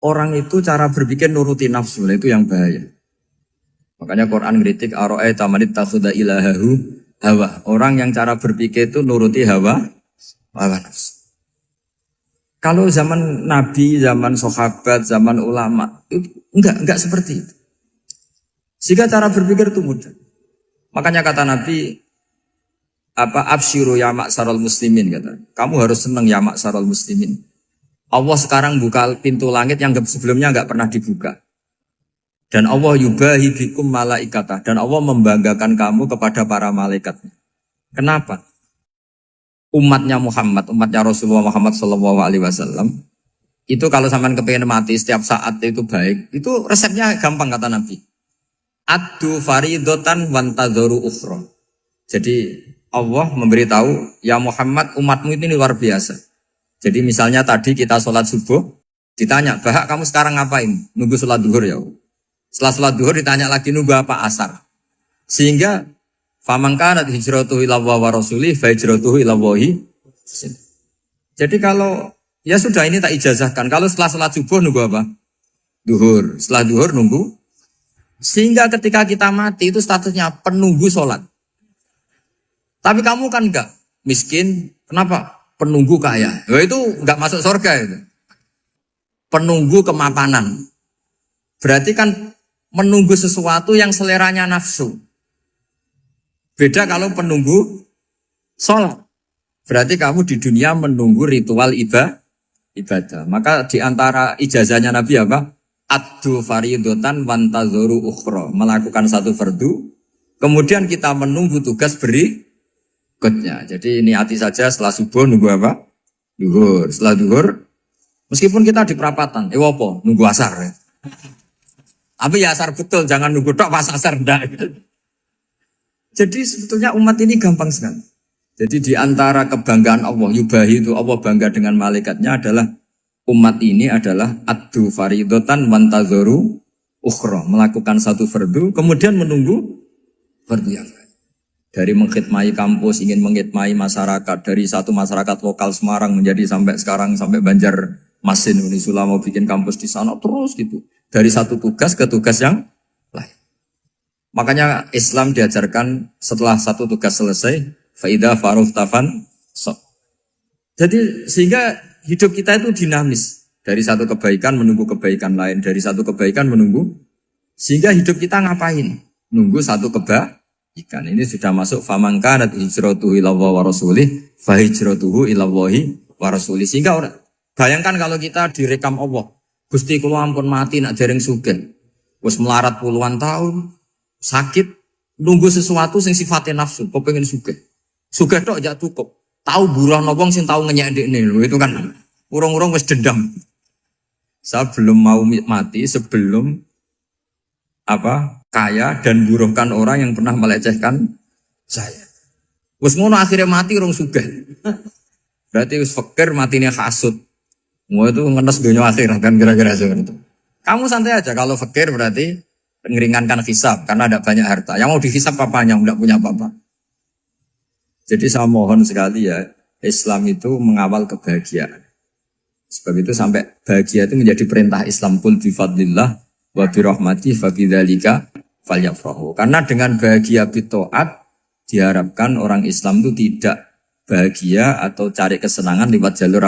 orang itu cara berpikir nuruti nafsu, itu yang bahaya. Makanya Quran ngritik ara'aita man ittakhadha ilahahu hawa. Orang yang cara berpikir itu nuruti hawa nafsu. Kalau zaman Nabi, zaman sahabat, zaman ulama itu enggak seperti itu. Sehingga cara berpikir itu mudah. Makanya kata Nabi absyiru ya ma'syaral muslimin kata. Kamu harus senang ya ma'syaral muslimin. Allah sekarang buka pintu langit yang sebelumnya enggak pernah dibuka. Dan Allah yubahi bikum malaikatah. Dan Allah membanggakan kamu kepada para malaikat. Kenapa? Umatnya Muhammad, umatnya Rasulullah Muhammad SAW, itu kalau sampean kepengen mati setiap saat itu baik, itu resepnya gampang kata Nabi. Addu faridotan wantadzoru ukhra. Jadi Allah memberitahu, ya Muhammad umatmu ini luar biasa. Jadi misalnya tadi kita sholat subuh, ditanya, Bahak kamu sekarang ngapain? Nunggu sholat duhur ya. Setelah sholat duhur ditanya lagi nunggu apa asar. Sehingga faman kanat hijratuhu ila wa rasulih fa hijratuhu ila wahi. Jadi kalau ya sudah ini tak ijazahkan. Kalau setelah sholat subuh nunggu apa? Duhur. Setelah duhur nunggu. Sehingga ketika kita mati itu statusnya penunggu sholat. Tapi kamu kan enggak miskin. Kenapa? Penunggu kaya. Ya itu enggak masuk surga itu. Penunggu kemapanan. Berarti kan menunggu sesuatu yang seleranya nafsu. Beda kalau penunggu sholat. Berarti kamu di dunia menunggu ritual ibadah. Maka di antara ijazahnya Nabi apa? Addu faridotan wantadzoru ukhra. Melakukan satu fardu. Kemudian kita menunggu tugas berikutnya. Jadi niati saja setelah subuh nunggu apa? Duhur. Setelah duhur, meskipun kita di perapatan. Apa? Nunggu asar ya. Tapi ya asar betul. Jangan nunggu tok pas asar. Enggak. Jadi sebetulnya umat ini gampang sekali. Jadi di antara kebanggaan Allah, yubahi itu Allah bangga dengan malaikatnya adalah umat ini adalah addu faridotan wantadzoru ukhra. Melakukan satu fardu, kemudian menunggu fardu yang lain. Dari mengkhidmati kampus, ingin mengkhidmati masyarakat. Dari satu masyarakat lokal Semarang menjadi sampai sekarang, sampai Banjarmasin. Unisula mau bikin kampus di sana, terus gitu. Dari satu tugas ke tugas yang lain. Makanya Islam diajarkan setelah satu tugas selesai, faida faruh tafan sok. Jadi sehingga hidup kita itu dinamis. Dari satu kebaikan menunggu kebaikan lain, dari satu kebaikan menunggu. Sehingga hidup kita ngapain? Nunggu satu kebaikan. Ini sudah masuk faman kanat hijratuhu ila wa rasulih, fa hijratuhu ila wahi wa rasulih. Sehingga bayangkan kalau kita direkam Allah, Gusti kula ampun mati nak dereng sugih. Wis melarat puluhan tahun. Sakit, nunggu sesuatu yang sifatnya nafsu, kok pengen sugih. Sugih tok aja cukup. Tahu buruh wong sing tahu ngenyek ndekne lho, itu kan urung-urung wis dendam. Saya belum mau mati sebelum kaya dan buruhkan orang yang pernah melecehkan saya. Wis ngono akhirnya mati urung sugih. Berarti wis fakir matine hasud. Mau itu ngenes dunia akhirat kan kira-kira seperti itu. Kamu santai aja kalau fakir berarti meringankan hisab karena ada banyak harta. Yang mau dihisab papanya, enggak punya apa-apa. Jadi saya mohon sekali ya, Islam itu mengawal kebahagiaan. Sebab itu sampai bahagia itu menjadi perintah Islam. Qul bi fadlillah wa bi rahmati fa bidzalika falyafrahu. Karena dengan bahagia bi taat diharapkan orang Islam itu tidak bahagia atau cari kesenangan lewat jalur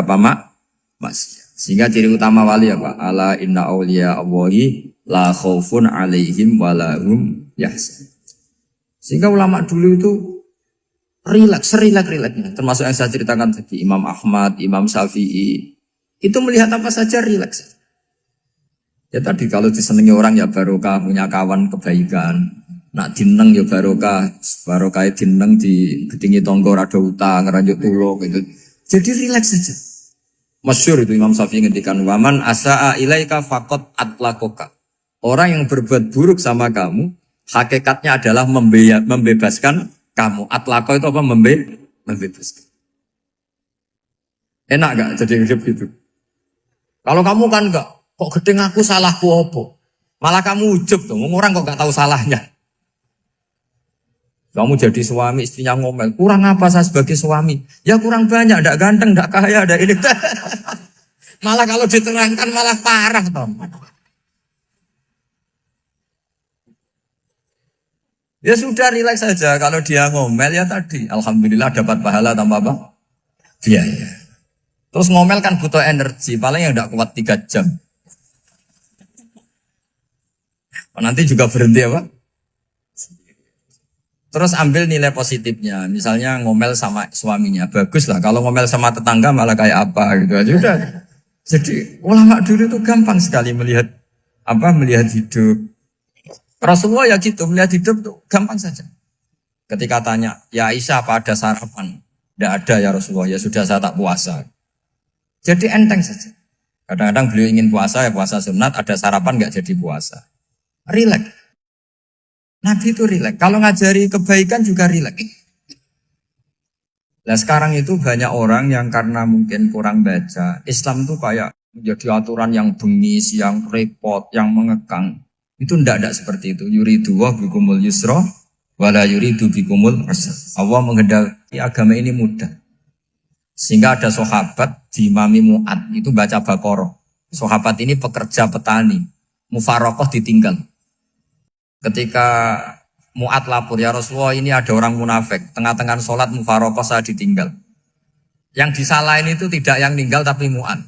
maksiat. Sehingga ciri utama wali apa? Ala inna awliya Allahi la khaufun alaihim walahum yahzan. Sehingga ulama dulu itu rileks-rileksnya. Termasuk yang saya ceritakan tadi, Imam Ahmad, Imam Syafi'i. Itu melihat apa saja rileks. Ya tadi kalau disenangi orang ya barokah, punya kawan kebaikan. Nak dineng ya barokah dineng di gedingi tonggo rada utang, ngeranjuk tulung gitu. Jadi rileks saja. Masyhur itu Imam Syafi'i ngendikan waman asaa ilaika faqat atlakoka. Orang yang berbuat buruk sama kamu, hakikatnya adalah membebaskan kamu. Atlako itu apa? Membebaskan. Enak gak jadi hidup gitu? Kalau kamu kan enggak, kok gedeng aku salahku apa? Malah kamu ujub tuh, orang kok gak tahu salahnya. Kamu jadi suami, istrinya ngomel, kurang apa saya sebagai suami? Ya kurang banyak, enggak ganteng, enggak kaya, enggak ini. Malah kalau diterangkan malah parah toh. Ya sudah rileks saja. Kalau dia ngomel ya tadi, alhamdulillah dapat pahala tanpa apa? Biaya. Terus ngomel kan butuh energi, paling yang tidak kuat 3 jam. Nanti juga berhenti apa? Terus ambil nilai positifnya. Misalnya ngomel sama suaminya, bagus lah. Kalau ngomel sama tetangga malah kayak apa gitu aja udah. Jadi ulama dulu itu gampang sekali melihat melihat hidup. Rasulullah ya gitu, melihat hidup tuh gampang saja. Ketika tanya, ya Aisyah apa ada sarapan? Tidak ada ya Rasulullah, ya sudah saya tak puasa. Jadi enteng saja. Kadang-kadang beliau ingin puasa, ya puasa sunat, ada sarapan nggak jadi puasa. Rileks. Nabi itu rileks. Kalau ngajari kebaikan juga rileks. Nah sekarang itu banyak orang yang karena mungkin kurang baca, Islam itu kayak menjadi aturan yang bengis, yang repot, yang mengekang. Itu tidak seperti itu. Yuridu wa bikumul yusra wala yuridu bikumul usra. Allah menghendaki agama ini mudah. Sehingga ada sahabat di Imami Mu'ad itu baca Baqarah. Sahabat ini pekerja petani, mufarokoh ditinggal. Ketika Mu'ad lapor, ya Rasulullah ini ada orang munafik, tengah-tengah sholat mufarokoh saya ditinggal. Yang disalahin itu tidak yang ninggal tapi Mu'ad.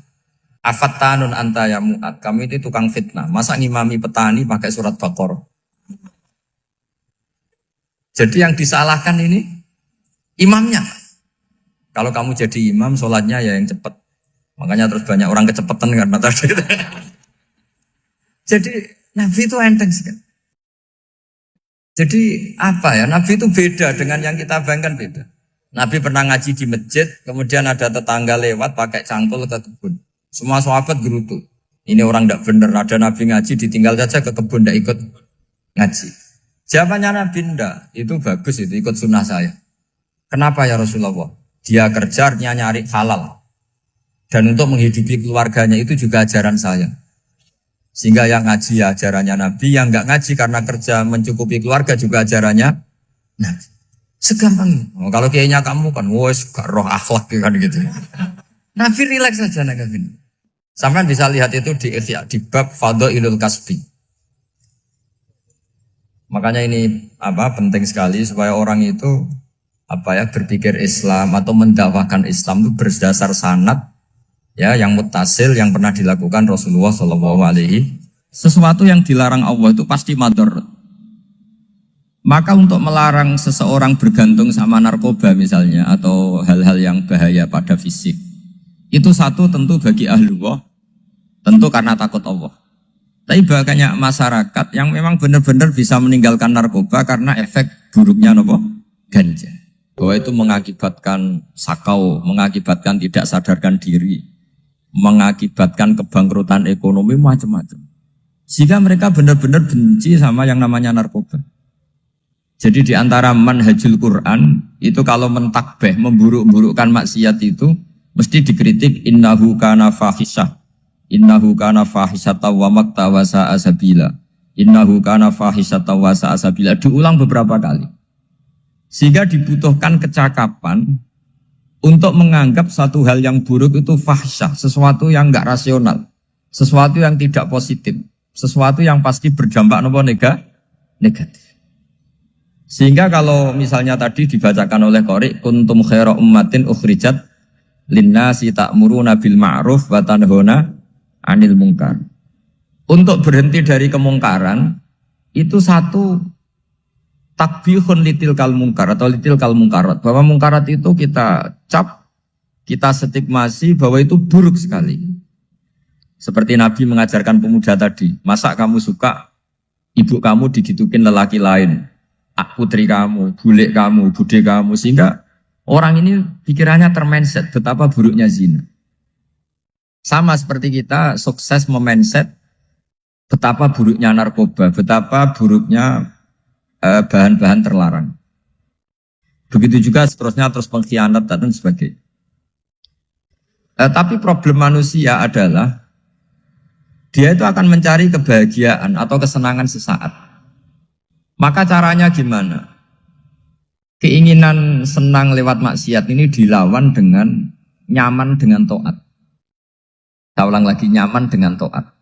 Afattanun anta ya Mu'ad, kami itu tukang fitnah. Masa ngimami petani pakai surat Baqarah? Jadi yang disalahkan ini imamnya. Kalau kamu jadi imam, sholatnya ya yang cepat. Makanya terus banyak orang kecepatan karena tadi. Jadi Nabi itu enteng sekali. Jadi apa ya, Nabi itu beda dengan yang kita bayangkan beda. Nabi pernah ngaji di masjid, kemudian ada tetangga lewat pakai cangkul ke kebun. Semua sahabat gerutu. Ini orang tidak benar, ada Nabi ngaji ditinggal saja ke kebun, tidak ikut ngaji. Jawabannya Nabi tidak, itu bagus itu ikut sunnah saya. Kenapa ya Rasulullah? Dia kerjanya nyari halal. Dan untuk menghidupi keluarganya itu juga ajaran saya. Sehingga yang ngaji ya ajarannya Nabi, yang enggak ngaji karena kerja mencukupi keluarga juga ajarannya Nabi. Segampang itu. Oh, kalau kayaknya kamu kan, wes gak roh akhlak kan gitu. Nabi rileks saja Nabi. Sampai bisa lihat itu di Ihya, di bab Fadhailul Kasbi. Makanya ini penting sekali supaya orang itu berpikir Islam atau mendakwahkan Islam itu berdasar sanad ya yang muttasil yang pernah dilakukan Rasulullah SAW. Sesuatu yang dilarang Allah itu pasti madhar. Maka untuk melarang seseorang bergantung sama narkoba misalnya atau hal-hal yang bahaya pada fisik, itu satu tentu bagi ahlullah, tentu karena takut Allah. Tapi banyak masyarakat yang memang benar-benar bisa meninggalkan narkoba karena efek buruknya ganja. Bahwa itu mengakibatkan sakau, mengakibatkan tidak sadarkan diri, mengakibatkan kebangkrutan ekonomi macam-macam. Sehingga mereka benar-benar benci sama yang namanya narkoba. Jadi di antara manhajul Quran itu kalau mentakbih, memburuk-burukkan maksiat itu mesti dikritik innahu kana fahisyah. Innahu kana fahisyata wa maqta wa sa'a sabila. Innahu kana fahisyata wa sa'a sabila. Diulang beberapa kali. Sehingga dibutuhkan kecakapan untuk menganggap satu hal yang buruk itu fahisyah, sesuatu yang enggak rasional, sesuatu yang tidak positif, sesuatu yang pasti berdampak negatif. Sehingga kalau misalnya tadi dibacakan oleh Qori, kuntum khaira ummatin ukhrijat linnasi ta'muruna bil ma'ruf wa tanhauna 'anil munkar. Untuk berhenti dari kemungkaran itu satu takbihun litilkal munkar atau litilkal mungkarat, bahwa mungkarat itu kita cap, kita stigmasi bahwa itu buruk sekali. Seperti Nabi mengajarkan pemuda tadi, masa kamu suka ibu kamu digitukin lelaki lain, putri kamu, bule kamu, bude kamu, sehingga orang ini pikirannya termindset betapa buruknya zina. Sama seperti kita sukses memindset betapa buruknya narkoba, betapa buruknya bahan-bahan terlarang. Begitu juga seterusnya terus pengkhianat dan sebagainya. Tapi problem manusia adalah dia itu akan mencari kebahagiaan atau kesenangan sesaat. Maka caranya gimana? Keinginan senang lewat maksiat ini dilawan dengan nyaman dengan taat. Saya ulang lagi, nyaman dengan taat.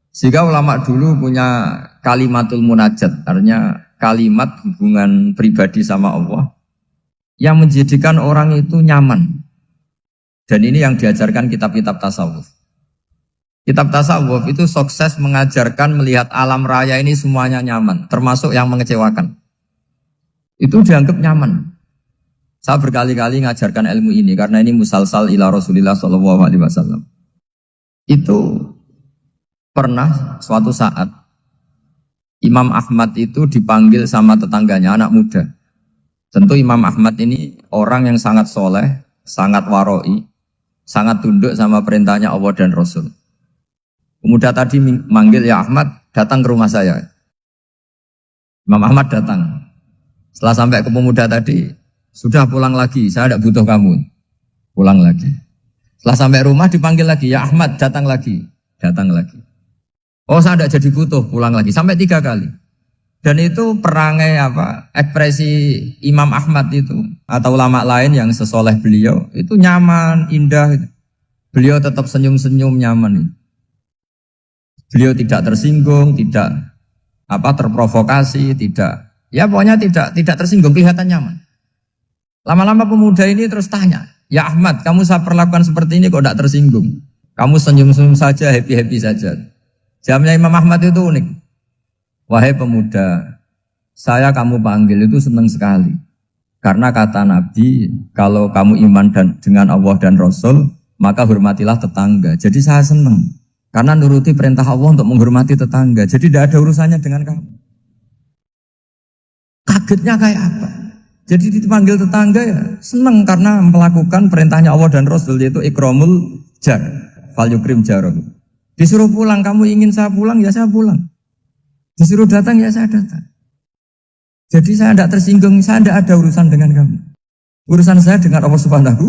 Sehingga ulama dulu punya kalimatul munajat, artinya kalimat hubungan pribadi sama Allah yang menjadikan orang itu nyaman. Dan ini yang diajarkan kitab-kitab tasawuf. Kitab tasawuf itu sukses mengajarkan melihat alam raya ini semuanya nyaman, termasuk yang mengecewakan. Itu dianggap nyaman. Saya berkali-kali mengajarkan ilmu ini karena ini musalsal ila Rasulillah SAW. Itu pernah suatu saat Imam Ahmad itu dipanggil sama tetangganya, anak muda. Tentu Imam Ahmad ini orang yang sangat soleh, sangat waroi, sangat tunduk sama perintahnya Allah dan Rasul. Pemuda tadi manggil, ya Ahmad, datang ke rumah saya. Imam Ahmad datang. Setelah sampai ke pemuda tadi, sudah pulang lagi, saya tidak butuh kamu. Pulang lagi. Setelah sampai rumah dipanggil lagi, ya Ahmad, datang lagi. Datang lagi. Oh, saya tidak jadi butuh, pulang lagi. Sampai 3 kali. Dan itu perangai ekspresi Imam Ahmad itu atau ulama lain yang sesoleh beliau itu nyaman, indah. Beliau tetap senyum-senyum nyaman. Beliau tidak tersinggung, tidak terprovokasi, tidak, ya pokoknya tidak tersinggung, kelihatan nyaman. Lama-lama pemuda ini terus tanya, ya Ahmad, kamu saya perlakukan seperti ini kok tidak tersinggung? Kamu senyum-senyum saja, happy-happy saja. Jawabnya Imam Ahmad itu unik. Wahai pemuda, saya kamu panggil itu senang sekali. Karena kata Nabi, kalau kamu iman dengan Allah dan Rasul, maka hormatilah tetangga. Jadi saya senang. Karena nuruti perintah Allah untuk menghormati tetangga. Jadi tidak ada urusannya dengan kamu. Kagetnya kayak apa? Jadi dipanggil tetangga ya senang karena melakukan perintahnya Allah dan Rasul, yaitu ikramul jar, fal yukrim jaroh. Disuruh pulang, kamu ingin saya pulang, ya saya pulang. Disuruh datang, ya saya datang. Jadi saya tidak tersinggung, saya tidak ada urusan dengan kamu. Urusan saya dengan Allah Subhanahu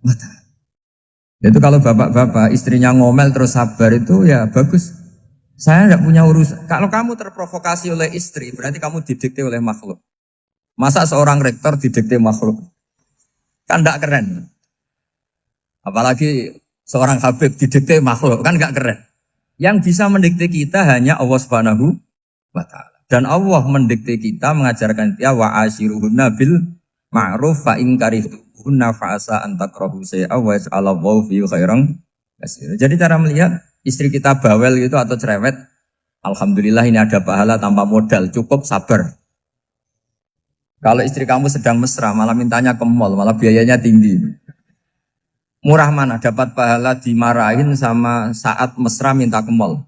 wa Ta'ala. Itu kalau bapak-bapak istrinya ngomel terus sabar itu ya bagus. Saya tidak punya urusan. Kalau kamu terprovokasi oleh istri, berarti kamu didikte oleh makhluk. Masa seorang rektor didikte makhluk? Kan tidak keren. Apalagi seorang Habib didikte makhluk, kan gak keren. Yang bisa mendikte kita hanya Allah Subhanahu wa Ta'ala. Dan Allah mendikte kita, mengajarkan kita wa ashiruhunna bil ma'ruf fa in karihtunna fa asa an takrahu shay'a wa yaj'alallahu fi khairan katsira. Jadi cara melihat istri kita bawel gitu atau cerewet, alhamdulillah ini ada pahala tanpa modal, cukup sabar. Kalau istri kamu sedang mesra, malah mintanya ke mall, malah biayanya tinggi. Murah mana dapat pahala dimarahin sama saat mesra minta ke mall?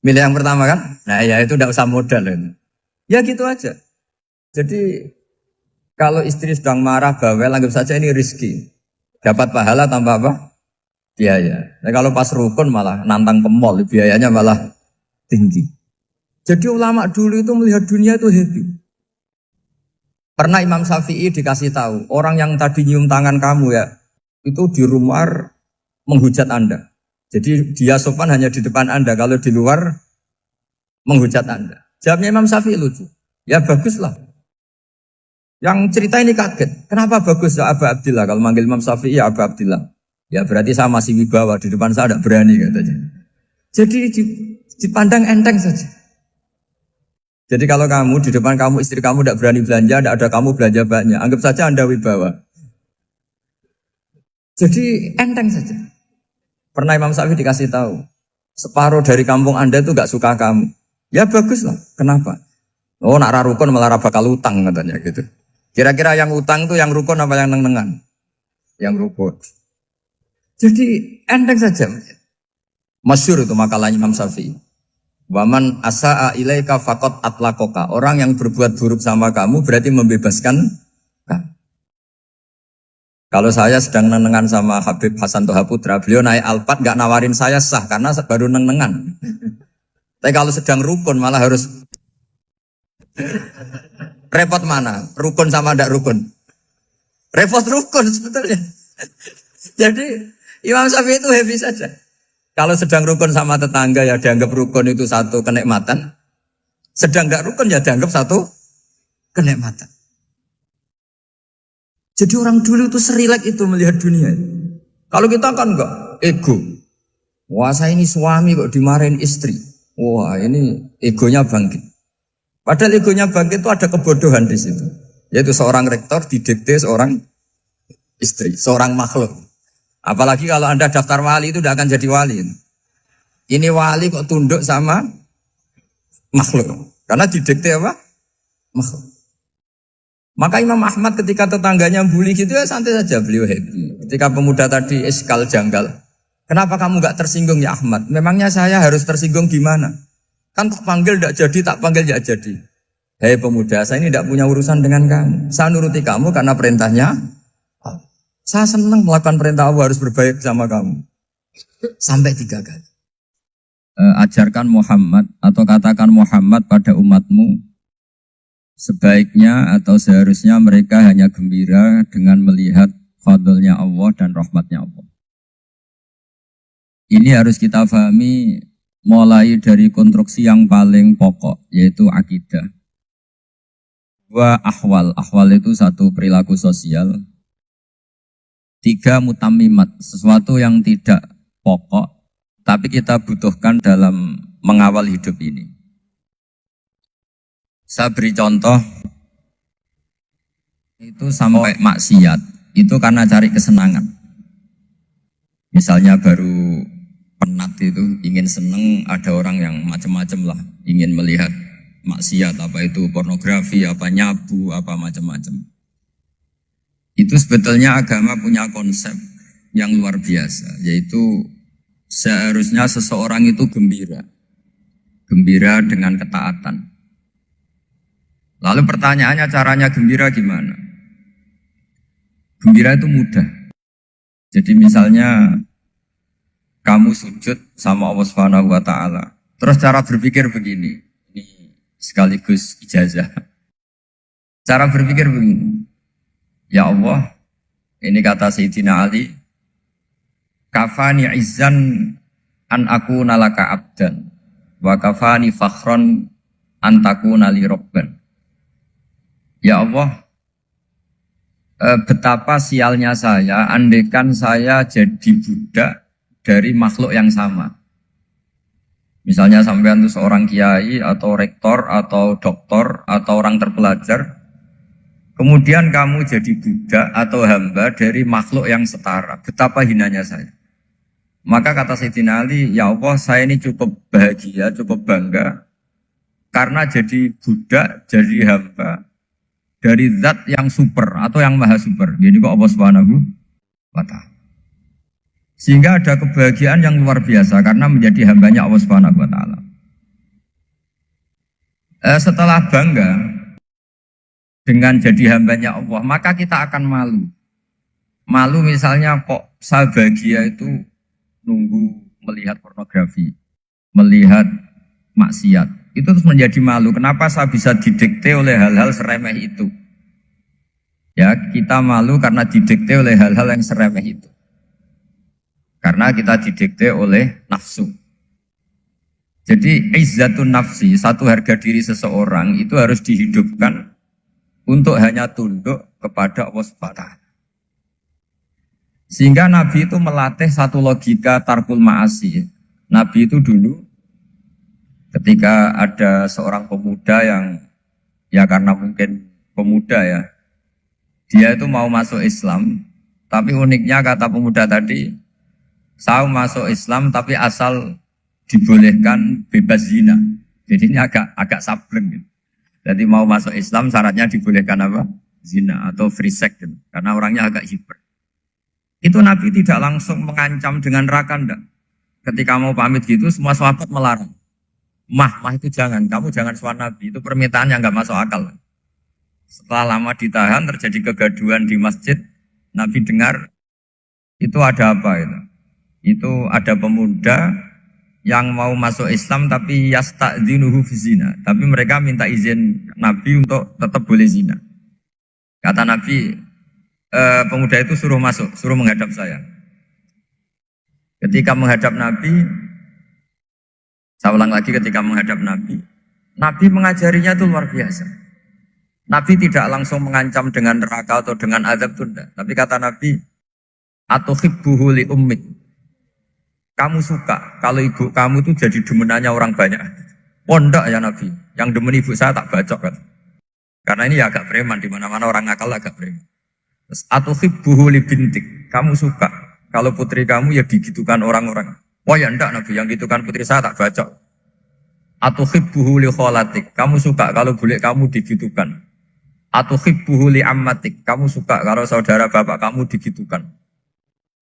Milih yang pertama kan? Nah ya itu tidak usah modal. Ya gitu aja. Jadi kalau istri sedang marah, bawel, anggap saja ini rezeki. Dapat pahala tanpa apa? Biaya. Nah, kalau pas rukun malah nantang ke mall, biayanya malah tinggi. Jadi ulama dulu itu melihat dunia itu happy. Pernah Imam Syafi'i dikasih tahu, orang yang tadi nyium tangan kamu ya, itu di rumah menghujat Anda. Jadi dia sopan hanya di depan Anda, kalau di luar menghujat Anda. Jawabnya Imam Syafi'i lucu. Ya baguslah. Yang cerita ini kaget. Kenapa bagus ya Aba Abdillah? Kalau manggil Imam Syafi'i ya Aba Abdillah. Ya berarti saya masih wibawa, di depan saya tidak berani katanya. Jadi dipandang enteng saja. Jadi kalau kamu, di depan kamu, istri kamu tidak berani belanja, tidak ada kamu belanja banyak. Anggap saja Anda wibawa. Jadi enteng saja. Pernah Imam Syafi'i dikasih tahu, separuh dari kampung Anda itu gak suka kamu. Ya bagus lah, kenapa? Oh nak rukun malah bakal utang katanya gitu. Kira-kira yang utang itu yang rukun apa yang neng-nengan? Yang rukun. Jadi enteng saja. Masyhur itu makalahnya Imam Syafi'i. Waman asa'a ilaika faqad atlaqaka. Orang yang berbuat buruk sama kamu berarti membebaskan kamu. Kalau saya sedang nenengan sama Habib Hasan Toha Putra, beliau naik Alphard gak nawarin saya sah karena baru nenengan. Tapi kalau sedang rukun malah harus repot mana? Rukun sama ndak rukun? Repot rukun sebetulnya. Jadi Imam Syafi'i itu happy saja. Kalau sedang rukun sama tetangga ya dianggap rukun itu satu kenikmatan. Sedang nggak rukun ya dianggap satu kenikmatan. Jadi orang dulu itu serilek itu melihat dunia. Kalau kita kan enggak, ego. Wah saya ini suami kok dimarahin istri. Wah ini egonya bangkit. Padahal egonya bangkit itu ada kebodohan di situ. Yaitu seorang rektor didikte seorang istri, seorang makhluk. Apalagi kalau Anda daftar wali itu tidak akan jadi wali. Ini wali kok tunduk sama makhluk. Karena didikte apa? Makhluk. Maka Imam Ahmad ketika tetangganya bully gitu ya santai saja, beliau happy. Ketika pemuda tadi eskal janggal, kenapa kamu gak tersinggung ya Ahmad? Memangnya saya harus tersinggung gimana? Kan tak panggil tidak jadi, tak panggil tidak jadi. Hei pemuda, saya ini tidak punya urusan dengan kamu. Saya nuruti kamu karena perintahnya. Saya senang melakukan perintah Allah, harus berbaik sama kamu. Sampai 3 kali. Ajarkan Muhammad atau katakan Muhammad pada umatmu, sebaiknya atau seharusnya mereka hanya gembira dengan melihat fadlnya Allah dan rahmatnya Allah. Ini harus kita pahami mulai dari konstruksi yang paling pokok, yaitu akidah. 2 ahwal. Ahwal itu 1 perilaku sosial. 3 mutammimat, sesuatu yang tidak pokok, tapi kita butuhkan dalam mengawal hidup ini. Saya beri contoh, itu sampai maksiat, itu karena cari kesenangan. Misalnya baru penat itu, ingin seneng, ada orang yang macam-macam lah, ingin melihat maksiat, apa itu pornografi, apa nyabu, apa macam-macam. Itu sebetulnya agama punya konsep yang luar biasa, yaitu seharusnya seseorang itu gembira. Gembira dengan ketaatan. Lalu pertanyaannya caranya gembira gimana? Gembira itu mudah. Jadi misalnya kamu sujud sama Allah Subhanahu wa taala. Terus cara berpikir begini. Ini sekaligus ijazah. Cara berpikir begini. Ya Allah, ini kata Sayyidina Ali, kafani izzan an aku nalaka abdan wa kafani fakhron an takuna li robban. Ya Allah, betapa sialnya saya andaikan saya jadi budak dari makhluk yang sama. Misalnya sampean itu seorang kiai atau rektor atau doktor atau orang terpelajar, kemudian kamu jadi budak atau hamba dari makhluk yang setara. Betapa hinanya saya. Maka kata Sayyidina Ali, ya Allah saya ini cukup bahagia, cukup bangga. Karena jadi budak, jadi hamba dari zat yang super atau yang maha super. Jadi kok Allah Subhanahu wa ta'ala. Sehingga ada kebahagiaan yang luar biasa karena menjadi hambanya Allah Subhanahu wa ta'ala. Setelah bangga dengan jadi hambanya Allah, maka kita akan malu. Malu misalnya kok saya bahagia itu nunggu melihat pornografi, melihat maksiat. Itu terus menjadi malu. Kenapa saya bisa didikte oleh hal-hal seremeh itu? Ya, kita malu karena didikte oleh hal-hal yang seremeh itu. Karena kita didikte oleh nafsu. Jadi izzatun nafsi, satu harga diri seseorang itu harus dihidupkan untuk hanya tunduk kepada Allah Subhanahu. Sehingga Nabi itu melatih satu logika tarkul ma'asi. Nabi itu dulu ketika ada seorang pemuda yang ya karena mungkin pemuda ya, dia itu mau masuk Islam, tapi uniknya kata pemuda tadi, saya masuk Islam tapi asal dibolehkan bebas zina. Jadi ini agak sableng gitu. Jadi mau masuk Islam syaratnya dibolehkan apa? Zina atau free sex gitu. Karena orangnya agak hiper. Itu Nabi tidak langsung mengancam dengan neraka enggak. Ketika mau pamit gitu semua sahabat melarang. Mah itu jangan, kamu jangan suan Nabi, itu permintaan yang enggak masuk akal. Setelah lama ditahan terjadi kegaduhan di masjid, Nabi dengar itu ada apa itu? Itu ada pemuda yang mau masuk Islam tapi yasta'dzinuhu fi zina. Tapi mereka minta izin Nabi untuk tetap boleh zina. Kata Nabi, pemuda itu suruh masuk, suruh menghadap saya. Ketika menghadap Nabi, saya ulang lagi ketika menghadap Nabi, Nabi mengajarinya itu luar biasa. Nabi tidak langsung mengancam dengan neraka atau dengan azab tunda. Tapi kata Nabi, Atau hibbuhu li ummik. Kamu suka kalau ibu kamu tuh jadi demenannya orang banyak. Oh enggak ya Nabi, yang demen ibu saya tak bacok kan. Karena ini ya agak preman, di mana-mana orang nakal agak preman. Terus atau hibbuhu li bintik. Kamu suka kalau putri kamu ya digitukan orang-orang. Oh ya enggak Nabi, yang gitukan putri saya tak bacok. Atau hibbuhu li kholatik. Kamu suka kalau bule kamu digitukan. Atau hibbuhu li ammatik. Kamu suka kalau saudara bapak kamu digitukan.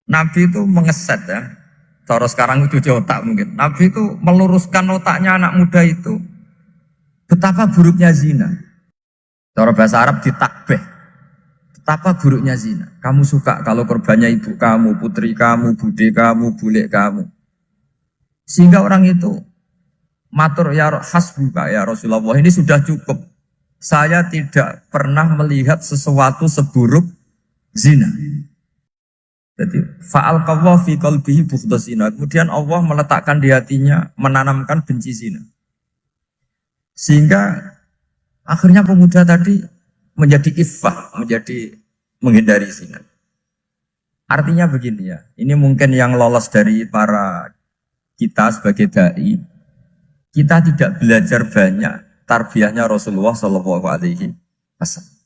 Nabi itu mengeset ya. Cara sekarang itu otak mungkin. Nabi itu meluruskan otaknya anak muda itu. Betapa buruknya zina. Cara bahasa Arab ditakbih. Betapa buruknya zina. Kamu suka kalau korbannya ibu kamu, putri kamu, bude kamu, bule kamu. Sehingga orang itu matur ya hasbuka ya Rasulullah, ini sudah cukup. Saya tidak pernah melihat sesuatu seburuk zina. Jadi fa'alqallahu fi qalbihi bughdha zina. Kemudian Allah meletakkan di hatinya, menanamkan benci zina. Sehingga akhirnya pemuda tadi menjadi iffah, menjadi menghindari zina. Artinya begini ya, ini mungkin yang lolos dari para kita sebagai dai, kita tidak belajar banyak tarbiyahnya Rasulullah Shallallahu Alaihi Wasallam.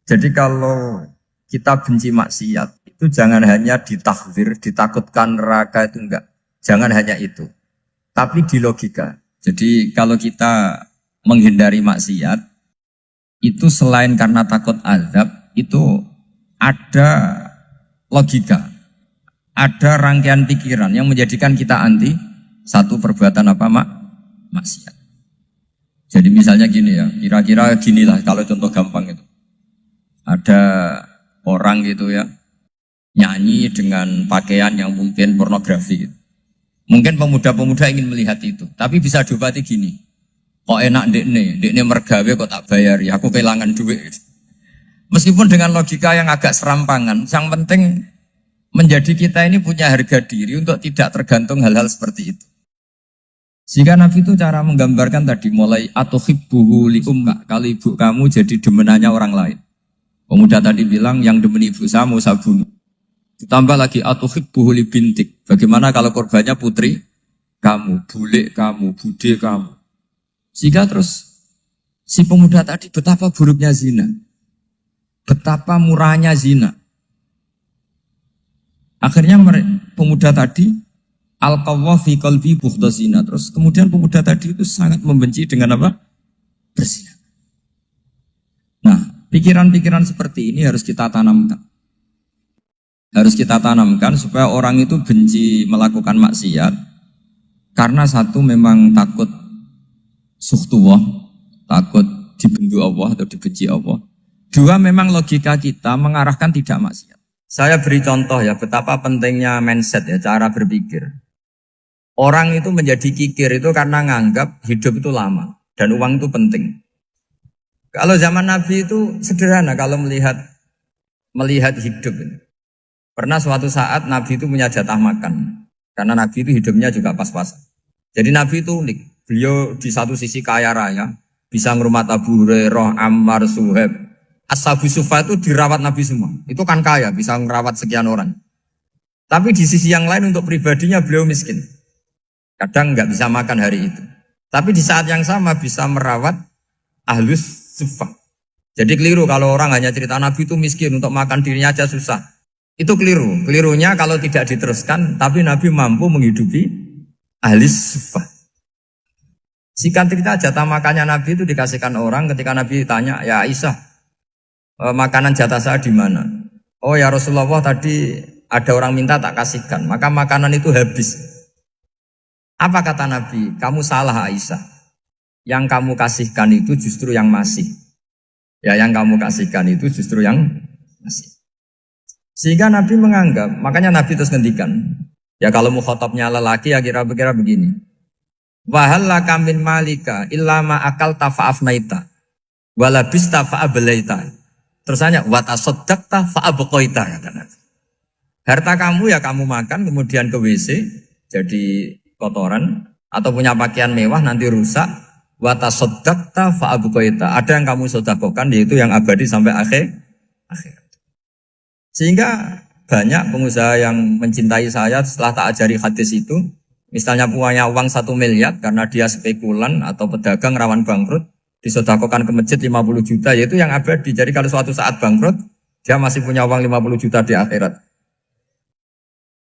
Jadi kalau kita benci maksiat, itu jangan hanya ditakhzir, ditakutkan neraka itu enggak. Jangan hanya itu. Tapi di logika. Jadi kalau kita menghindari maksiat, itu selain karena takut azab, itu ada logika. Ada rangkaian pikiran yang menjadikan kita anti satu perbuatan apa maksiat. Jadi misalnya gini ya, kira-kira ginilah kalau contoh gampang itu. Ada orang gitu ya, nyanyi dengan pakaian yang mungkin pornografi gitu. Mungkin pemuda-pemuda ingin melihat itu, tapi bisa diobati gini. Kok enak dekne mergawe kok tak bayar ya, aku kehilangan duit. Meskipun dengan logika yang agak serampangan, yang penting menjadi kita ini punya harga diri untuk tidak tergantung hal-hal seperti itu. Sehingga Nabi itu cara menggambarkan tadi mulai atuhibbuhu li umma, kalau ibu kamu jadi demenannya orang lain. Pemuda tadi bilang yang demen ibu saya mau saya bunuh. Ditambah lagi atuhibbuhu li bintik. Bagaimana kalau korbannya putri kamu, bule kamu, bude kamu. Sehingga terus si pemuda tadi betapa buruknya zina. Betapa murahnya zina. Akhirnya pemuda tadi alqawwa fi qalbi bughdha zina. Terus kemudian pemuda tadi itu sangat membenci dengan apa? Berzina. Nah, pikiran-pikiran seperti ini harus kita tanamkan. Harus kita tanamkan supaya orang itu benci melakukan maksiat. Karena satu memang takut sukhtuwah, takut dibendu Allah atau dibenci Allah. Dua, memang logika kita mengarahkan tidak maksiat. Saya beri contoh ya, betapa pentingnya mindset ya, cara berpikir. Orang itu menjadi kikir itu karena nganggap hidup itu lama dan uang itu penting. Kalau zaman Nabi itu sederhana kalau melihat hidup. Pernah suatu saat Nabi itu punya jatah makan. Karena Nabi itu hidupnya juga pas-pasan. Jadi Nabi itu unik. Beliau di satu sisi kaya raya, bisa ngurmat Abu Hurairah, Ammar, Suhaib. Ashabu Sufa itu dirawat Nabi semua. Itu kan kaya, bisa ngerawat sekian orang. Tapi di sisi yang lain untuk pribadinya beliau miskin. Kadang nggak bisa makan hari itu. Tapi di saat yang sama bisa merawat Ahlus Sufa. Jadi keliru kalau orang hanya cerita Nabi itu miskin, untuk makan dirinya aja susah. Itu keliru. Kelirunya kalau tidak diteruskan, tapi Nabi mampu menghidupi Ahlus Sufa. Singkat cerita, jatah makannya Nabi itu dikasihkan orang ketika Nabi tanya, ya Aisyah, makanan jatah saya di mana? Oh ya Rasulullah, tadi ada orang minta tak kasihkan, maka makanan itu habis. Apa kata Nabi? Kamu salah Aisyah. Yang kamu kasihkan itu justru yang masih. Ya, yang kamu kasihkan itu justru yang masih. Sehingga Nabi menganggap, makanya Nabi terus ngendikan, ya kalau mukhatabnya lelaki ya kira-kira begini. Wahallaka min malika illa ma akalta fa'afnaita walabista fa'ablaita. Terus hanya watasaddaqta fa'abqaita kata Nabi. Harta kamu ya kamu makan kemudian ke WC jadi kotoran atau punya pakaian mewah nanti rusak. Watasaddaqta fa'abqaita. Ada yang kamu sedekahkan yaitu yang abadi sampai akhir. Sehingga banyak pengusaha yang mencintai saya setelah tak ajari hadis itu. Misalnya punya uang 1 miliar karena dia spekulan atau pedagang rawan bangkrut, disedekahkan ke masjid 50 juta, yaitu yang abadi. Jadi kalau suatu saat bangkrut, dia masih punya uang 50 juta di akhirat.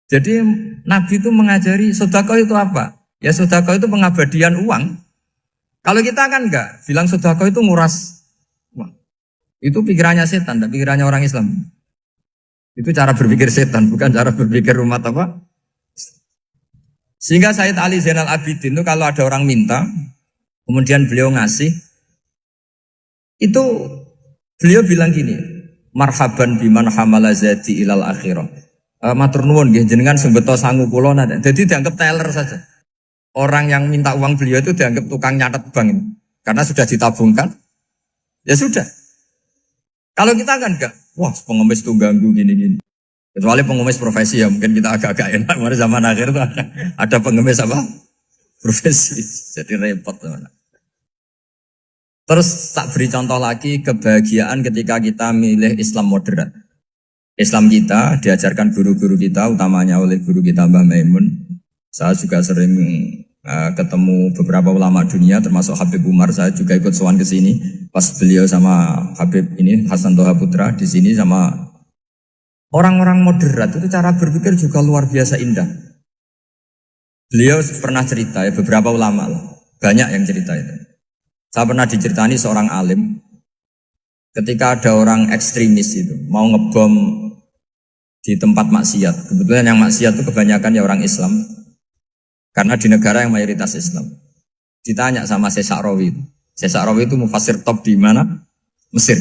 Jadi Nabi itu mengajari sedekah itu apa? Ya sedekah itu pengabadian uang. Kalau kita kan enggak, bilang sedekah itu nguras uang. Itu pikirannya setan, dan pikirannya orang Islam. Itu cara berpikir setan, bukan cara berpikir umat apa? Sehingga Sayyid Ali Zainal Abidin itu kalau ada orang minta, kemudian beliau ngasih, itu beliau bilang gini, marhaban biman hamala zati ilal akhirah. Matur nuwun nggih jenengan sembeto sangu kula nate. Jadi dianggap teller saja. Orang yang minta uang beliau itu dianggap tukang nyatet bank ini. Karena sudah ditabungkan. Ya sudah. Kalau kita kan enggak, wah pengemis tuh ganggu gini-gini. Kecuali pengemis profesi ya mungkin kita agak-agak enak. Pada zaman akhir itu ada pengemis apa? Profesi. Jadi repot. Terus tak beri contoh lagi kebahagiaan ketika kita milih Islam moderat. Islam kita diajarkan guru-guru kita, utamanya oleh guru kita Mbah Maimun. Saya juga sering ketemu beberapa ulama dunia, termasuk Habib Umar. Saya juga ikut sowan ke sini pas beliau sama Habib ini Hasan Toha Putra di sini sama orang-orang moderat. Itu cara berpikir juga luar biasa indah. Beliau pernah cerita ya, beberapa ulama lah, banyak yang cerita itu. Saya pernah diceritani seorang alim ketika ada orang ekstremis itu mau ngebom di tempat maksiat. Kebetulan yang maksiat itu kebanyakan ya orang Islam. Karena di negara yang mayoritas Islam. Ditanya sama Syekh Sa'rawi. Syekh Sa'rawi itu mufassir top di mana? Mesir.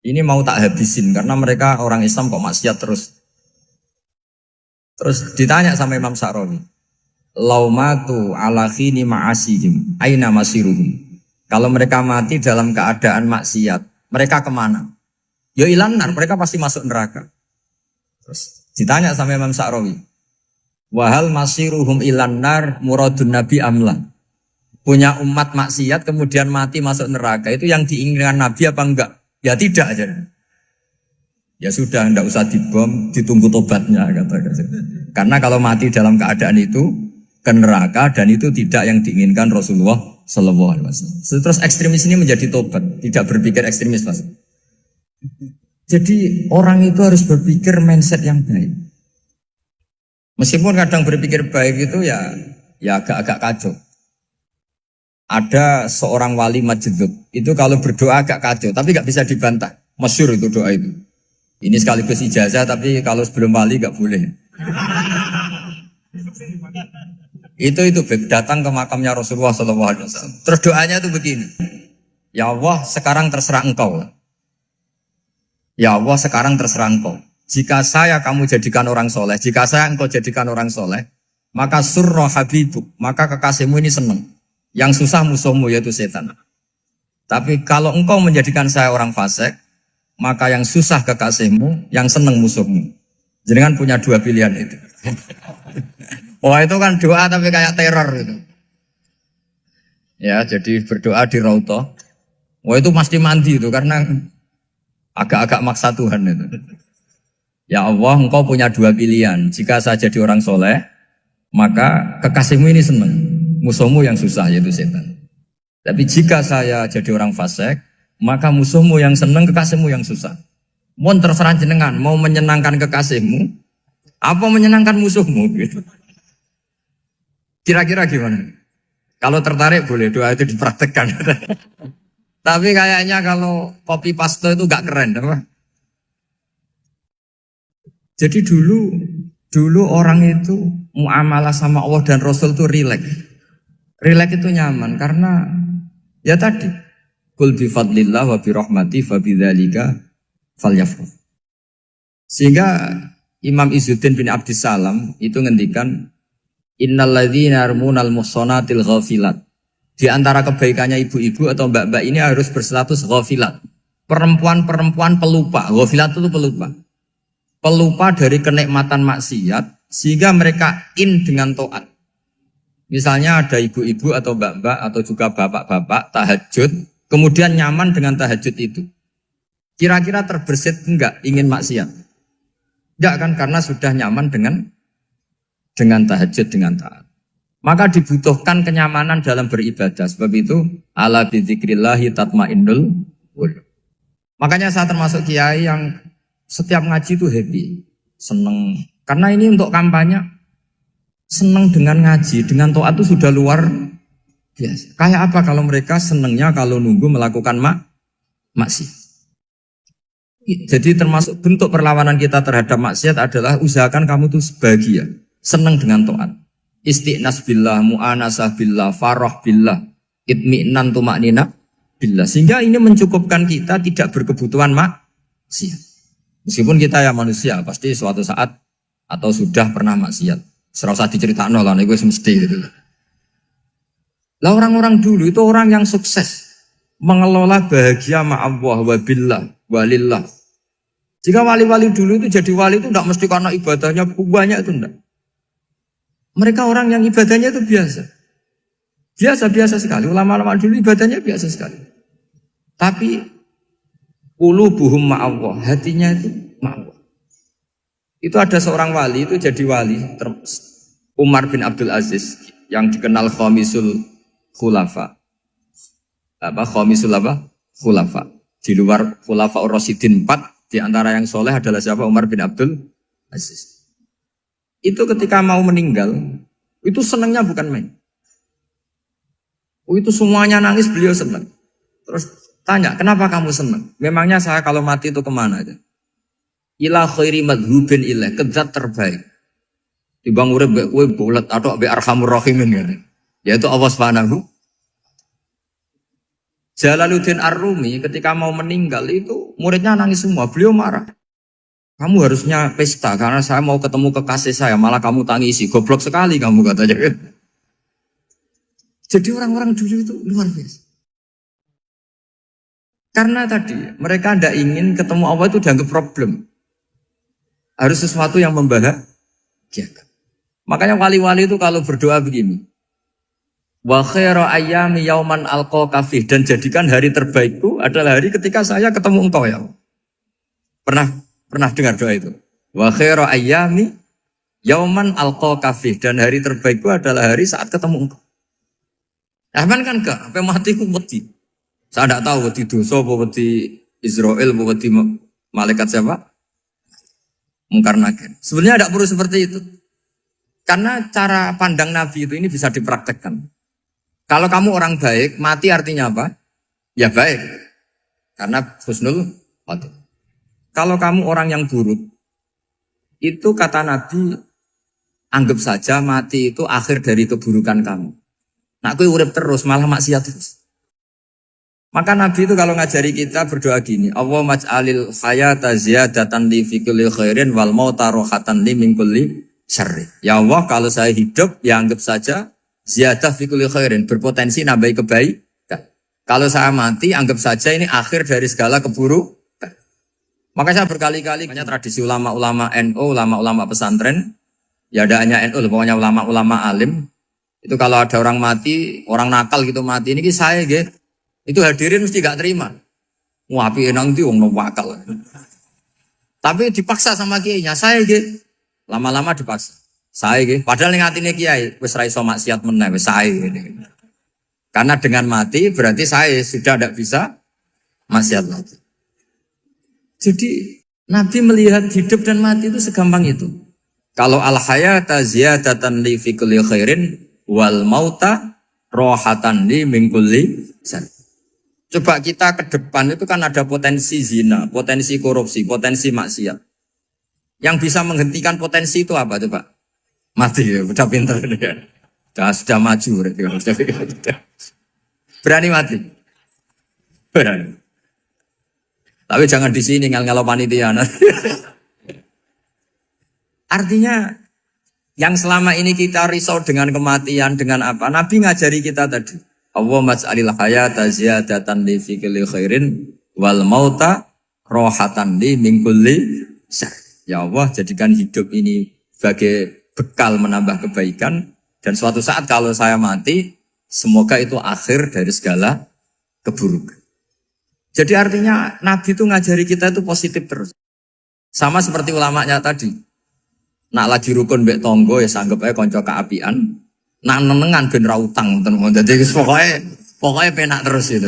Ini mau tak habisin karena mereka orang Islam kok maksiat terus. Terus ditanya sama Imam Sa'rawi. Laumatu ala khini ma'asihim aina masiruhum. Kalau mereka mati dalam keadaan maksiat, mereka kemana? Ya ilanar, mereka pasti masuk neraka. Terus ditanya sama Imam Sa'rawi. Wahal masiruhum ilanar muradun nabi amla. Punya umat maksiat kemudian mati masuk neraka. Itu yang diinginkan Nabi apa enggak? Ya tidak aja. Ya sudah, enggak usah dibom, ditunggu tobatnya kata. Karena kalau mati dalam keadaan itu ke neraka dan itu tidak yang diinginkan Rasulullah Sallallahu Alaihi Wasallam. Terus ekstremis ini menjadi tobat, tidak berpikir ekstremis mas. Jadi orang itu harus berpikir mindset yang baik. Meskipun kadang berpikir baik itu ya agak-agak kacau. Ada seorang wali majdub itu kalau berdoa agak kacau, tapi gak bisa dibantah. Masyhur itu doa itu. Ini sekaligus ijazah, tapi kalau sebelum wali gak boleh. Itu datang ke makamnya Rasulullah SAW. Terus doanya itu begini. Ya Allah, sekarang terserah engkau. Ya Allah, sekarang terserah engkau. Jika saya kamu jadikan orang soleh, jika saya engkau jadikan orang soleh, maka surra habibuk, maka kekasihmu ini senang. Yang susah musuhmu yaitu setan. Tapi kalau engkau menjadikan saya orang fasik, maka yang susah kekasihmu, yang senang musuhmu. Jadi kan punya dua pilihan itu. Wah itu kan doa tapi kayak teror itu. Ya jadi berdoa di Raudhah. Wah itu pasti mandi itu karena agak-agak maksa Tuhan itu. Ya Allah, engkau punya dua pilihan. Jika saya jadi orang soleh, maka kekasihmu ini senang. Musuhmu yang susah, yaitu setan. Tapi jika saya jadi orang fasik, maka musuhmu yang senang, kekasihmu yang susah. Mohon terserah jenengan, mau menyenangkan kekasihmu, apa menyenangkan musuhmu? Gitu. Kira-kira gimana? Kalau tertarik boleh doa itu dipraktekkan. Tapi kayaknya kalau copy paste itu gak keren, apa? Jadi dulu orang itu muamalah sama Allah dan Rasul itu rileks. Rileks itu nyaman karena ya tadi qul bi fadlillah wa bi rahmati fa bidzalika falyafrah. Sehingga Imam Izzuddin bin Abdissalam itu ngendikan innalladzina yarmunal muhsanatil ghafilat. Di antara kebaikannya ibu-ibu atau mbak-mbak ini harus berstatus ghafilat. Perempuan-perempuan pelupa. Ghafilat itu pelupa. Pelupa dari kenikmatan maksiat sehingga mereka dengan taat. Misalnya ada ibu-ibu atau mbak-mbak atau juga bapak-bapak tahajud, kemudian nyaman dengan tahajud itu. Kira-kira terbersit enggak ingin maksiat? Enggak kan, karena sudah nyaman dengan tahajud, dengan taat. Maka dibutuhkan kenyamanan dalam beribadah. Sebab itu ala bidzikrillahi tatmainnul qulub. Makanya saya termasuk kiai yang setiap ngaji itu happy, seneng. Karena ini untuk kampanye, seneng dengan ngaji, dengan taat itu sudah luar biasa. Kayak apa kalau mereka senengnya kalau nunggu melakukan maksiat. Jadi termasuk bentuk perlawanan kita terhadap maksiat adalah usahakan kamu tuh bahagia, senang dengan taat. Istiqnas billah, mu'anasah billah, farah billah, itmi'nan tumaknina billah. Sehingga ini mencukupkan kita tidak berkebutuhan maksiat. Meskipun kita ya manusia, pasti suatu saat atau sudah pernah maksiat. Serasa diceritakan lah, itu semesti gitu lah. Lah orang-orang dulu itu orang yang sukses mengelola bahagia ma'allah wa billah walillah. Jika wali-wali dulu itu jadi wali itu tidak mesti karena ibadahnya banyak, itu enggak. Mereka orang yang ibadahnya itu biasa. Biasa-biasa sekali. Ulama-ulama dulu ibadahnya biasa sekali. Tapi qulubuhum ma'allah, hatinya itu ma'allah. Itu ada seorang wali itu jadi wali, Umar bin Abdul Aziz yang dikenal khamisul khulafa. Khamisul khulafa. Di luar khulafa Ar-Rasyidin 4, di antara yang soleh adalah siapa? Umar bin Abdul Aziz. Itu ketika mau meninggal, itu senangnya bukan main. Itu semuanya nangis, beliau senang. Terus tanya, kenapa kamu senang? Memangnya saya kalau mati itu kemana aja? Ila khairi madhubin ilah, ke zat terbaik. Dibang urip mbek kowe bulet atau mbek arhamur rahimin gitu. Yaitu Allah Subhanahu. Jalaluddin Ar-Rumi ketika mau meninggal itu muridnya nangis semua, beliau marah. Kamu harusnya pesta karena saya mau ketemu kekasih saya, malah kamu tangisi, goblok sekali kamu katanya. Jadi orang-orang dulu itu luar biasa. Karena tadi mereka tidak ingin ketemu Allah itu dianggap problem. Harus sesuatu yang membahagiakan. Makanya wali-wali itu kalau berdoa begini. Wa khairu ayyami yauman alqaka fih, dan jadikan hari terbaikku adalah hari ketika saya ketemu engkau ya Allah. Pernah dengar doa itu? Wa khairu ayyami yauman alqaka fih, dan hari terbaikku adalah hari saat ketemu engkau. Aman kan enggak? Sampai mati ku wedi. Saya tidak tahu wedi dosa apa wedi Israel apa wedi malaikat siapa? Mungkar nakir. Sebenarnya tidak perlu seperti itu. Karena cara pandang Nabi itu ini bisa dipraktekkan. Kalau kamu orang baik, mati artinya apa? Ya baik. Karena husnul khotimah. Kalau kamu orang yang buruk, itu kata Nabi, anggap saja mati itu akhir dari keburukan kamu. Nah, aku urip terus, malah maksiat terus. Maka Nabi itu kalau ngajari kita berdoa gini, Allahumma maj'alil hayata ziyadatan li fi kulli khairin wal mauta rohatan li min kulli syarri. Ya Allah, kalau saya hidup, ya anggap saja ziyadah fi kulli khairin, berpotensi nambahi kebaikan. Kalau saya mati, anggap saja ini akhir dari segala keburukan. Maka saya berkali-kali, banyak tradisi ulama-ulama NU, ulama-ulama pesantren, ya ada hanya NU, pokoknya ulama-ulama alim. Itu kalau ada orang mati, orang nakal gitu mati, ini saya gitu. Itu hadirin mesti gak terima. Wapi enang itu wong wakal. Tapi dipaksa sama kiainya, saya gitu. Lama-lama dipaksa. Saya gitu. Padahal yang hatinya kiai, wis ra iso maksiat meneh, wis saya gitu. Karena dengan mati berarti saya sudah tidak bisa maksiat lagi. Jadi Nabi melihat hidup dan mati itu segampang itu. Kalau al-hayata ziyadatan li fi kulli khairin wal mauta rohatan li min kulli syarr. Coba kita ke depan itu kan ada potensi zina, potensi korupsi, potensi maksiat. Yang bisa menghentikan potensi itu apa coba? Mati ya, udah pintar ya. Sudah maju berarti. Berani mati? Berani. Tapi jangan di sini ngalau panitia. Artinya yang selama ini kita risau dengan kematian, dengan apa? Nabi ngajari kita tadi. Allahumma maj'alil hayata ziyadatan li fi kulli khairin wal mauta rohatan li min kulli syarr. Ya Allah, jadikan hidup ini sebagai bekal menambah kebaikan, dan suatu saat kalau saya mati, semoga itu akhir dari segala keburukan. Jadi artinya Nabi itu ngajari kita itu positif terus. Sama seperti ulamanya tadi. Nak lagi rukun mbek tonggo ya sanggep ae kanca keapian. Nak nenengan ben ra utang ngoten. Dadi pokoknya penak terus itu.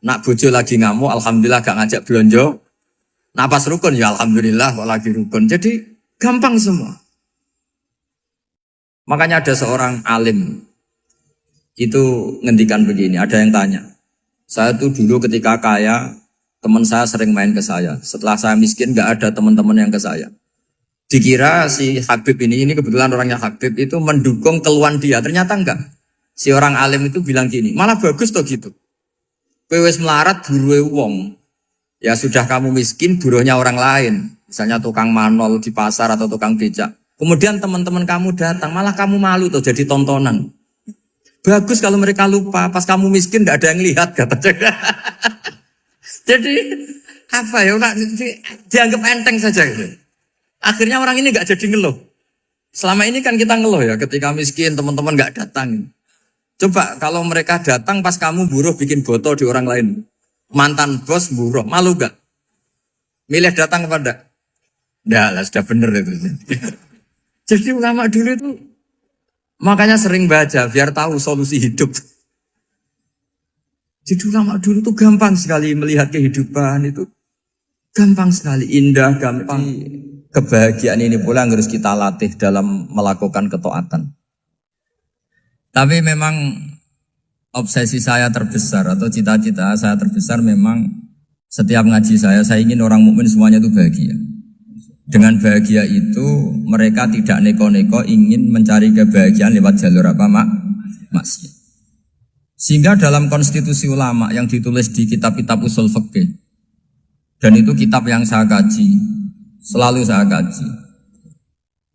Nak bojo lagi ngamuk alhamdulillah gak ngajak blonjo. Nak pas rukun ya alhamdulillah kok lagi rukun. Jadi gampang semua. Makanya ada seorang alim itu ngendikan begini, ada yang tanya. Saya tuh dulu ketika kaya, teman saya sering main ke saya. Setelah saya miskin gak ada teman-teman yang ke saya. Dikira si Habib ini kebetulan orangnya Habib itu mendukung keluhan dia. Ternyata enggak. Si orang alim itu bilang gini, malah bagus toh gitu. Kowe wis melarat buruhe wong. Ya sudah kamu miskin buruhnya orang lain. Misalnya tukang manol di pasar atau tukang becak. Kemudian teman-teman kamu datang, malah kamu malu tuh jadi tontonan. Bagus kalau mereka lupa, pas kamu miskin enggak ada yang lihat katanya. Jadi apa ya, dianggap enteng saja gitu. Akhirnya orang ini gak jadi ngeluh. Selama ini kan kita ngeluh ya, ketika miskin teman-teman gak datang. Coba kalau mereka datang pas kamu buruh bikin botol di orang lain. Mantan bos buruh, malu gak? Milih datang kepada? Nggak lah, sudah bener itu. Jadi ulama dulu itu, makanya sering baca biar tahu solusi hidup. Jadi ulama dulu itu gampang sekali melihat kehidupan itu. Gampang sekali, indah, gampang. Kebahagiaan ini pula yang harus kita latih dalam melakukan ketaatan. Tapi memang obsesi saya terbesar atau cita-cita saya terbesar memang setiap ngaji saya ingin orang mukmin semuanya itu bahagia. Dengan bahagia itu mereka tidak neko-neko ingin mencari kebahagiaan lewat jalur apa maksiat. Sehingga dalam konstitusi ulama yang ditulis di kitab-kitab usul fikih, dan itu kitab yang saya kaji, selalu saya kaji.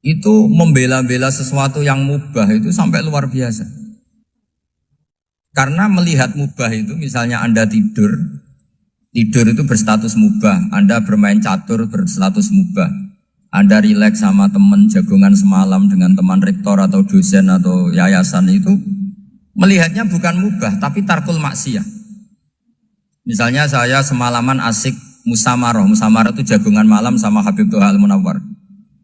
Itu membela-bela sesuatu yang mubah itu sampai luar biasa. Karena melihat mubah itu, misalnya Anda tidur itu berstatus mubah. Anda bermain catur berstatus mubah. Anda rileks sama teman jagongan semalam dengan teman rektor atau dosen atau yayasan itu, melihatnya bukan mubah, tapi tarkul maksiyah. Misalnya saya semalaman asik Musamarah itu jagungan malam sama Habib Toha Al-Munawwar.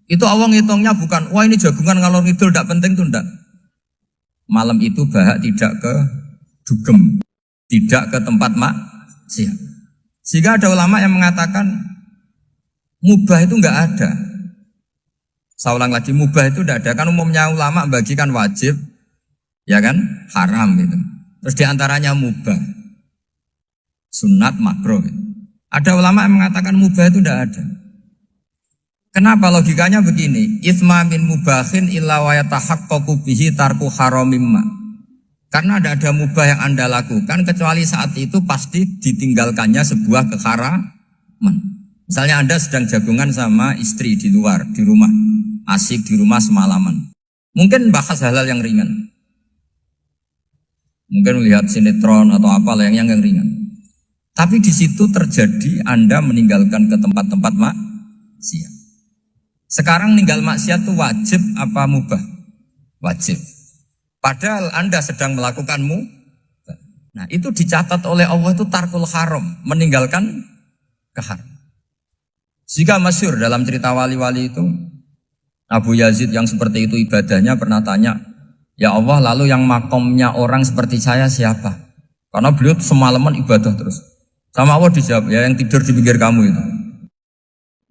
Itu awang hitungnya bukan, wah ini jagungan ngalor ngidul tidak penting tuh enggak. Malam itu bahak tidak ke dugem, tidak ke tempat maksiat. Sehingga ada ulama yang mengatakan mubah itu enggak ada. Saya ulang lagi, mubah itu enggak ada. Kan umumnya ulama bagikan wajib, ya kan, haram itu. Terus diantaranya mubah, sunat, makruh. Ada ulama yang mengatakan mubah itu tidak ada. Kenapa? Logikanya begini, itsma min mubahin illa wa yatahaqqaqu bihi tarku haramimma. Karena tidak ada mubah yang Anda lakukan kecuali saat itu pasti ditinggalkannya sebuah keharaman. Misalnya Anda sedang jagungan sama istri di luar, di rumah, asik di rumah semalaman. Mungkin bahas hal-hal yang ringan. Mungkin melihat sinetron atau apalah yang ringan. Tapi di situ terjadi Anda meninggalkan ke tempat-tempat maksiat. Sekarang ninggal maksiat itu wajib apa mubah? Wajib. Padahal Anda sedang melakukan mubah. Nah itu dicatat oleh Allah itu tarkul haram, meninggalkan keharam. Jika masyhur dalam cerita wali-wali itu, Abu Yazid yang seperti itu ibadahnya pernah tanya, ya Allah lalu yang makomnya orang seperti saya siapa? Karena beliau semalaman ibadah terus. Sama Allah dijawab, ya yang tidur di pinggir kamu itu.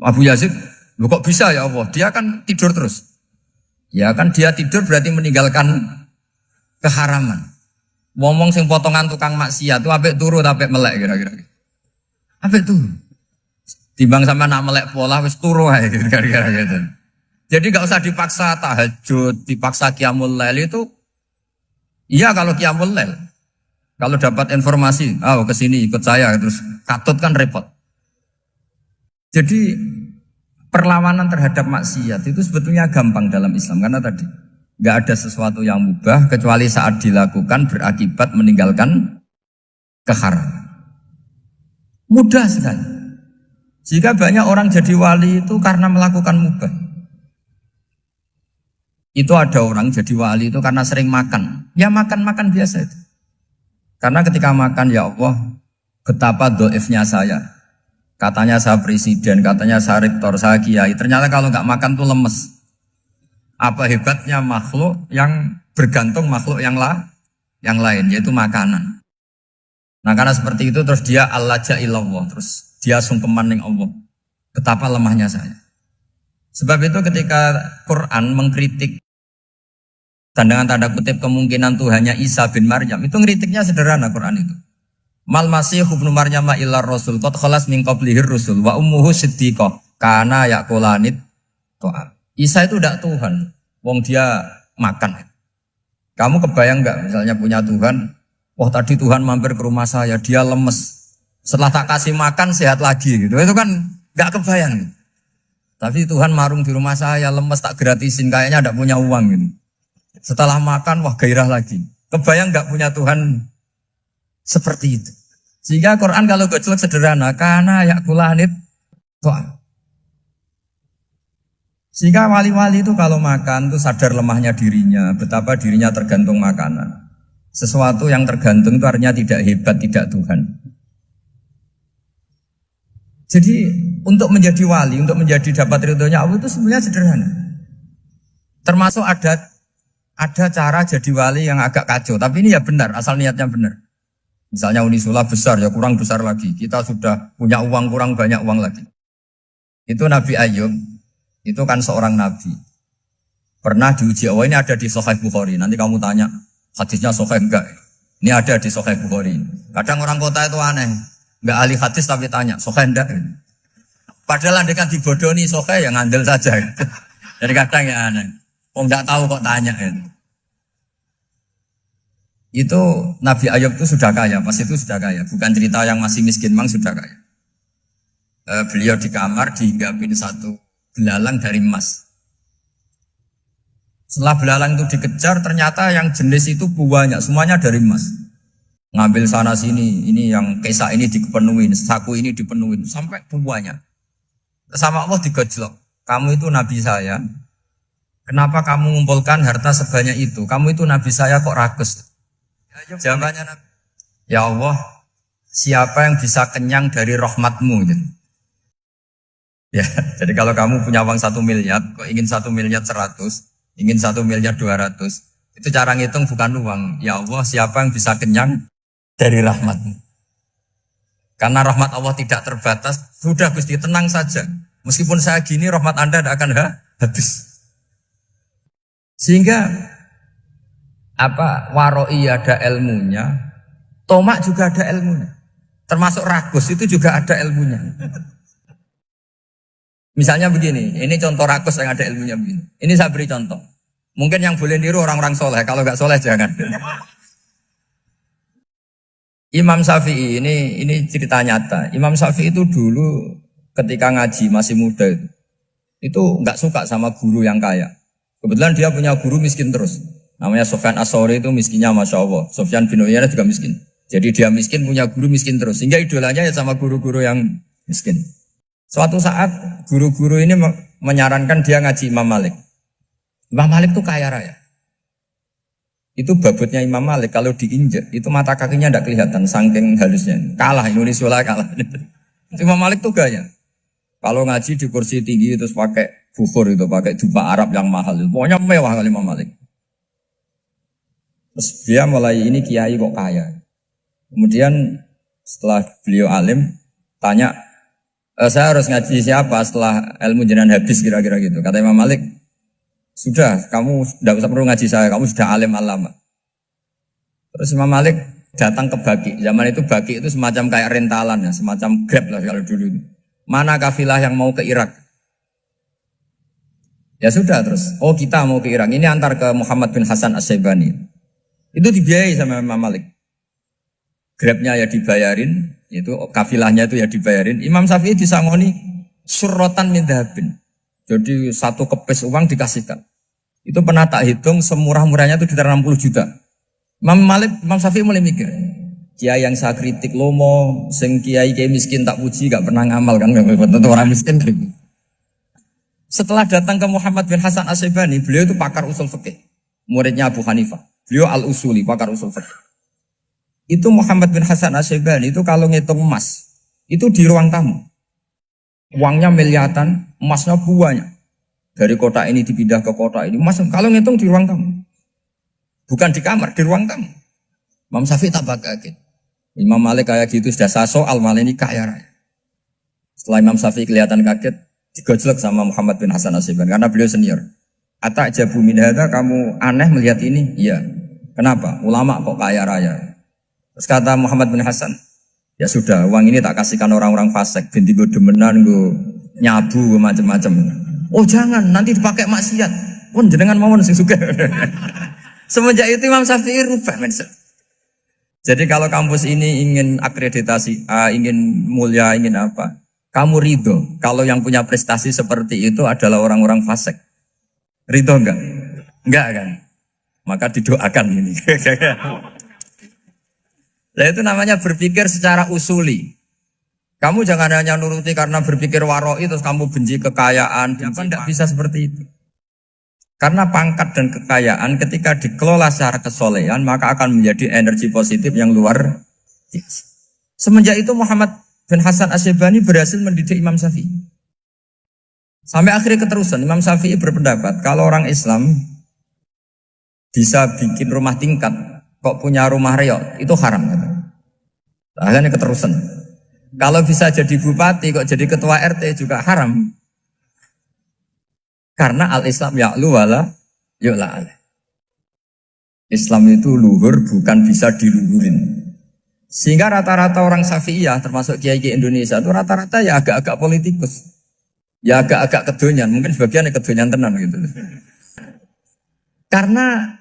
Abu Yazid, loh kok bisa ya Allah? Dia kan tidur terus. Ya kan dia tidur berarti meninggalkan keharaman. Ngomong sing potongan tukang maksiat itu apik turu apik melek kira-kira. Apik turu. Timbang sama nak melek pola wis turu ae kira-kira gitu. Jadi gak usah dipaksa tahajud, dipaksa qiyamul lail itu. Iya kalau qiyamul lail. Kalau dapat informasi, kesini ikut saya, terus katut kan repot. Jadi perlawanan terhadap maksiat itu sebetulnya gampang dalam Islam. Karena tadi, nggak ada sesuatu yang mubah kecuali saat dilakukan berakibat meninggalkan keharaman. Mudah sekali. Jika banyak orang jadi wali itu karena melakukan mubah. Itu ada orang jadi wali itu karena sering makan. Ya makan-makan biasa itu. Karena ketika makan, ya Allah, betapa doifnya saya. Katanya saya presiden, katanya saya rektor, saya kiai. Ternyata kalau nggak makan tuh lemes. Apa hebatnya makhluk yang bergantung makhluk yang lain, yaitu makanan. Nah karena seperti itu terus dia al-laja ilallah, terus dia sungkeman ning Allah. Betapa lemahnya saya. Sebab itu ketika Quran mengkritik dan dengan tanda kutip kemungkinan Tuhannya Isa bin Maryam, itu ngeritiknya sederhana Quran itu. Mal masih ibnu Maryam illar rasul qad khalas min qablihir rusul wa ummuhu siddiqah kana yaqulanit to'am. Isa itu tidak Tuhan, wong dia makan. Kamu kebayang enggak misalnya punya Tuhan, wah tadi Tuhan mampir ke rumah saya, dia lemes. Setelah tak kasih makan sehat lagi gitu. Itu kan enggak kebayang. Tapi Tuhan marung di rumah saya, lemes tak gratisin, kayaknya enggak punya uang gitu. Setelah makan wah gairah lagi. Kebayang enggak punya Tuhan seperti itu. Sehingga Quran kalau gojlok sederhana, karena yakulanit to'am. Sehingga wali-wali itu kalau makan itu sadar lemahnya dirinya, betapa dirinya tergantung makanan. Sesuatu yang tergantung itu artinya tidak hebat, tidak Tuhan. Jadi untuk menjadi wali, untuk menjadi dapat ridhonya Allah itu sebenarnya sederhana. Termasuk ada cara jadi wali yang agak kacau, tapi ini ya benar, asal niatnya benar. Misalnya Unisula besar, ya kurang besar lagi. Kita sudah punya uang, kurang banyak uang lagi. Itu Nabi Ayub, itu kan seorang nabi. Pernah diuji Allah, ini ada di Sahih Bukhari. Nanti kamu tanya, hadisnya Sahih enggak? Ini ada di Sahih Bukhari. Kadang orang kota itu aneh. Enggak ahli hadis tapi tanya, Sahih enggak? Padahal andai kan dibodohi Sahih, ya ngandel saja. Jadi kadang ya aneh. Oh enggak tahu kok tanya. Itu Nabi Ayub itu sudah kaya, pas itu sudah kaya. Bukan cerita yang masih miskin, memang sudah kaya. Beliau di kamar dihinggapin satu belalang dari emas. Setelah belalang itu dikejar, ternyata yang jenis itu banyak, semuanya dari emas. Ngambil sana sini, ini yang kesak ini dipenuhin, saku ini dipenuhin, sampai banyak. Sama Allah digojlok. Kamu itu Nabi saya. Kenapa kamu mengumpulkan harta sebanyak itu? Kamu itu Nabi saya kok rakus? Jawabannya Nabi, ya Allah, siapa yang bisa kenyang dari rahmatmu? Ya, jadi kalau kamu punya uang 1 miliar, kok ingin 1 miliar 100, ingin 1 miliar 200, itu cara ngitung bukan uang. Ya Allah, siapa yang bisa kenyang dari rahmatmu? Karena rahmat Allah tidak terbatas, sudah Gusti tenang saja. Meskipun saya gini, rahmat Anda tidak akan habis. Sehingga waroi ada ilmunya, tomak juga ada ilmunya. Termasuk ragus itu juga ada ilmunya. Misalnya begini, ini contoh ragus yang ada ilmunya begini. Ini saya beri contoh. Mungkin yang boleh niru orang-orang soleh, kalau nggak soleh jangan. Imam Syafi'i ini cerita nyata. Imam Syafi'i itu dulu ketika ngaji masih muda itu nggak suka sama guru yang kaya. Kebetulan dia punya guru miskin terus. Namanya Sufyan As-Tsauri, itu miskinnya Masya Allah. Sufyan bin Uyainah juga miskin. Jadi dia miskin, punya guru miskin terus. Sehingga idolanya ya sama guru-guru yang miskin. Suatu saat guru-guru ini menyarankan dia ngaji Imam Malik. Imam Malik itu kaya raya. Itu babutnya Imam Malik kalau diinjak, itu mata kakinya tidak kelihatan, saking halusnya. Kalah, Indonesia kalah. Imam Malik tuh gaya. Kalau ngaji di kursi tinggi terus pakai bukhur itu, pakai jubah Arab yang mahal. Pokoknya mewah kali Imam Malik. Terus dia mulai ini kiai kok kaya. Kemudian setelah beliau alim tanya, saya harus ngaji siapa setelah ilmu jenengan habis kira-kira gitu. Kata Imam Malik, sudah kamu tidak usah perlu ngaji saya, kamu sudah alim alama. Terus Imam Malik datang ke Baki. Zaman itu Baki itu semacam kayak rentalan ya, semacam Grab lah kalau dulu. Mana kafilah yang mau ke Irak? Ya sudah terus, oh kita mau ke Irak. Ini antar ke Muhammad bin Hasan As-Syaibani. Itu dibiayai sama Imam Malik. Grabnya ya dibayarin, itu kafilahnya itu ya dibayarin. Imam Syafi'i disangoni surrotan min dhahabin. Jadi satu kepes uang dikasihkan. Itu pernah tak hitung semurah-murahnya itu sekitar 60 juta. Imam Syafi'i mulai mikir, kiai yang saya kritik lomo, sing kiai miskin tak puji, gak pernah ngamal kan, tentu orang miskin. Setelah datang ke Muhammad bin Hasan As-Syaibani, beliau itu pakar usul fikih, muridnya Abu Hanifah. Beliau al-usuli, pakar usul fikih. Itu Muhammad bin Hasan As-Syaibani itu kalau ngitung emas, itu di ruang tamu. Uangnya miliaran, emasnya banyak. Dari kota ini dipindah ke kota ini. Mas, kalau ngitung di ruang tamu. Bukan di kamar, di ruang tamu. Imam Syafi'i tambah kaget. Imam Malik kayak gitu sudah saso, Al-Malik ini kaya raya. Setelah Imam Syafi'i kelihatan kaget, digojlok sama Muhammad bin Hasan Asy'ibani karena beliau senior. Ata'jabu min hadza, kamu aneh melihat ini? Iya. Kenapa? Ulama kok kaya raya. Terus kata Muhammad bin Hasan, ya sudah, uang ini tak kasihkan orang-orang fasik, binti gue demenan, gue nyabu, gue macam-macam. Oh jangan, nanti dipakai maksiat. Pun jenengan mawon sing suka. Semenjak itu Imam Syafi'i rubah mindset. Jadi kalau kampus ini ingin akreditasi A, ingin mulia, ingin apa, kamu ridho kalau yang punya prestasi seperti itu adalah orang-orang fasik. Ridho enggak? Enggak kan? Maka didoakan ini. Nah itu namanya berpikir secara usuli. Kamu jangan hanya nuruti karena berpikir waroi terus kamu benci kekayaan. Apa enggak bisa seperti itu? Karena pangkat dan kekayaan ketika dikelola secara kesolehan maka akan menjadi energi positif yang luar biasa. Semenjak itu Muhammad bin Hasan Asy'ibani berhasil mendidik Imam Syafi'i. Sampai akhirnya keterusan Imam Syafi'i berpendapat kalau orang Islam bisa bikin rumah tingkat kok punya rumah reok itu haram. Akhirnya keterusan. Kalau bisa jadi bupati kok jadi ketua RT juga haram. Karena al-Islam ya'lu wala yu'la alaih. Islam itu luhur bukan bisa diluhurin. Sehingga rata-rata orang Syafi'iyah termasuk kiai-kiai Indonesia itu rata-rata ya agak-agak politikus. Ya agak-agak kedonyan, mungkin sebagian kedonyan tenan gitu. Karena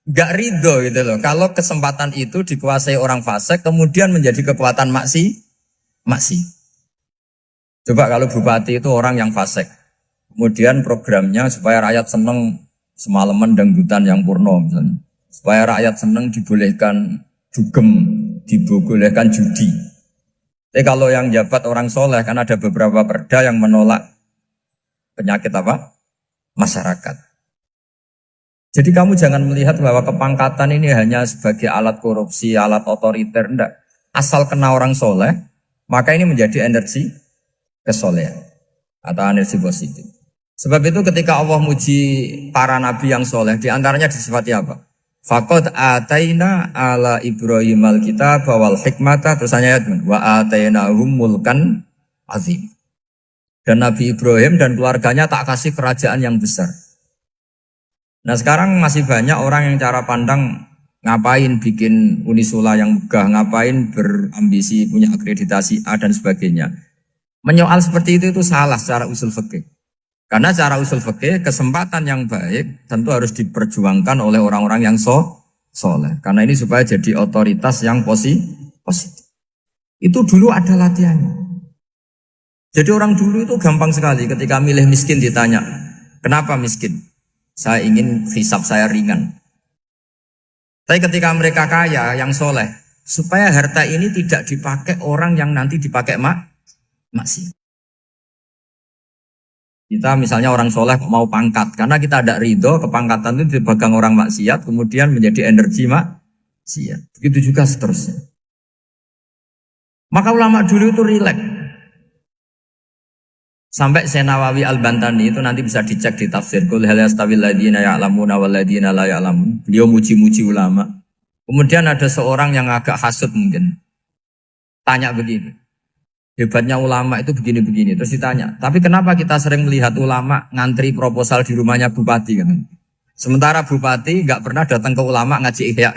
gak ridho gitu loh. Kalau kesempatan itu dikuasai orang fasik kemudian menjadi kekuatan maksi. Coba kalau bupati itu orang yang fasik. Kemudian programnya supaya rakyat seneng semalaman dangdutan yang purno misalnya. Supaya rakyat seneng dibolehkan dugem, dibolehkan judi. Tapi kalau yang jabat orang soleh kan ada beberapa perda yang menolak penyakit apa? Masyarakat. Jadi kamu jangan melihat bahwa kepangkatan ini hanya sebagai alat korupsi, alat otoriter, enggak. Asal kena orang soleh, maka ini menjadi energi kesolehan atau energi positif. Sebab itu ketika Allah muji para nabi yang soleh, diantaranya disifati apa? Faqad ataina ala Ibrahim al-kitab wal hikmata, terusannya wa atainahum mulkan azim. Dan Nabi Ibrahim dan keluarganya tak kasih kerajaan yang besar. Nah sekarang masih banyak orang yang cara pandang ngapain bikin unisula yang megah, ngapain berambisi punya akreditasi A dan sebagainya. Menyoal seperti itu salah secara usul fikih. Karena secara usul fikih kesempatan yang baik tentu harus diperjuangkan oleh orang-orang yang soleh. Karena ini supaya jadi otoritas yang positif. Itu dulu ada latihannya. Jadi orang dulu itu gampang sekali ketika milih miskin ditanya, kenapa miskin? Saya ingin hisab saya ringan. Tapi ketika mereka kaya, yang soleh, supaya harta ini tidak dipakai orang yang nanti dipakai maksiat. Kita misalnya orang soleh mau pangkat, karena kita ada ridho, kepangkatan itu dipegang orang maksiat, kemudian menjadi energi maksiat. Begitu juga seterusnya. Maka ulama dulu itu rileks. Sampai Senawawi Al-Bantani itu nanti bisa dicek di tafsir. Qul hal yastawil ladzina ya'lamuna wal ladzina la ya'lamun. Beliau muji-muji ulama. Kemudian ada seorang yang agak hasut mungkin. Tanya begini. Hebatnya ulama itu begini-begini. Terus ditanya, tapi kenapa kita sering melihat ulama ngantri proposal di rumahnya bupati kan? Sementara bupati nggak pernah datang ke ulama ngaji ihya.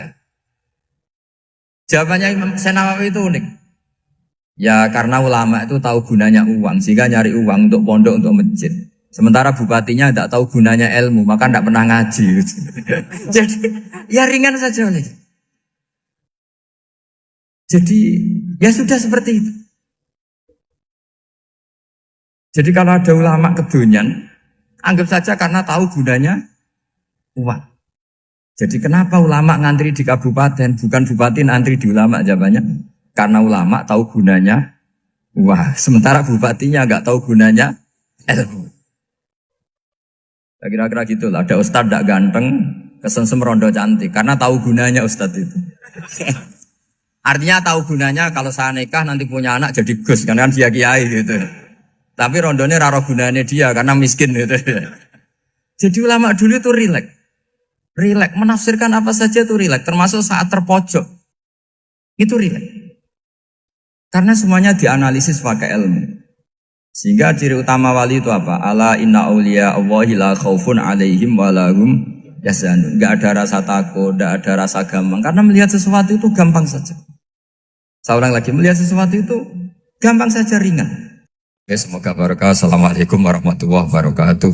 Jawabannya Imam Senawawi itu unik. Ya karena ulama itu tahu gunanya uang, sehingga nyari uang untuk pondok, untuk masjid. Sementara bupatinya tidak tahu gunanya ilmu, maka tidak pernah ngaji. Jadi ya ringan saja. Jadi ya sudah seperti itu. Jadi kalau ada ulama kedonyan, anggap saja karena tahu gunanya uang. Jadi kenapa ulama ngantri di kabupaten, bukan bupati ngantri di ulama? Jawabannya, karena ulama tahu gunanya uang. Sementara bupatinya nggak tahu gunanya ilmu. Kira-kira gitu lah. Ada ustadz tidak ganteng, kesensem rondo cantik, karena tahu gunanya ustadz itu. Artinya tahu gunanya kalau saya nikah nanti punya anak jadi gus, karena kan dia kiai gitu. Tapi rondone raro gunanya dia karena miskin gitu. Jadi ulama dulu itu rileks. Rileks menafsirkan apa saja itu rileks, termasuk saat terpojok. Itu rileks. Karena semuanya dianalisis pakai ilmu. Sehingga ciri utama wali itu apa? Ala inna awliya Allahi la khaufun alaihim walahum yahzanun. Enggak ada rasa takut, enggak ada rasa gampang. Karena melihat sesuatu itu gampang saja. Saya ulang lagi, melihat sesuatu itu gampang saja, ringan. Semoga barokah. Assalamualaikum warahmatullahi wabarakatuh.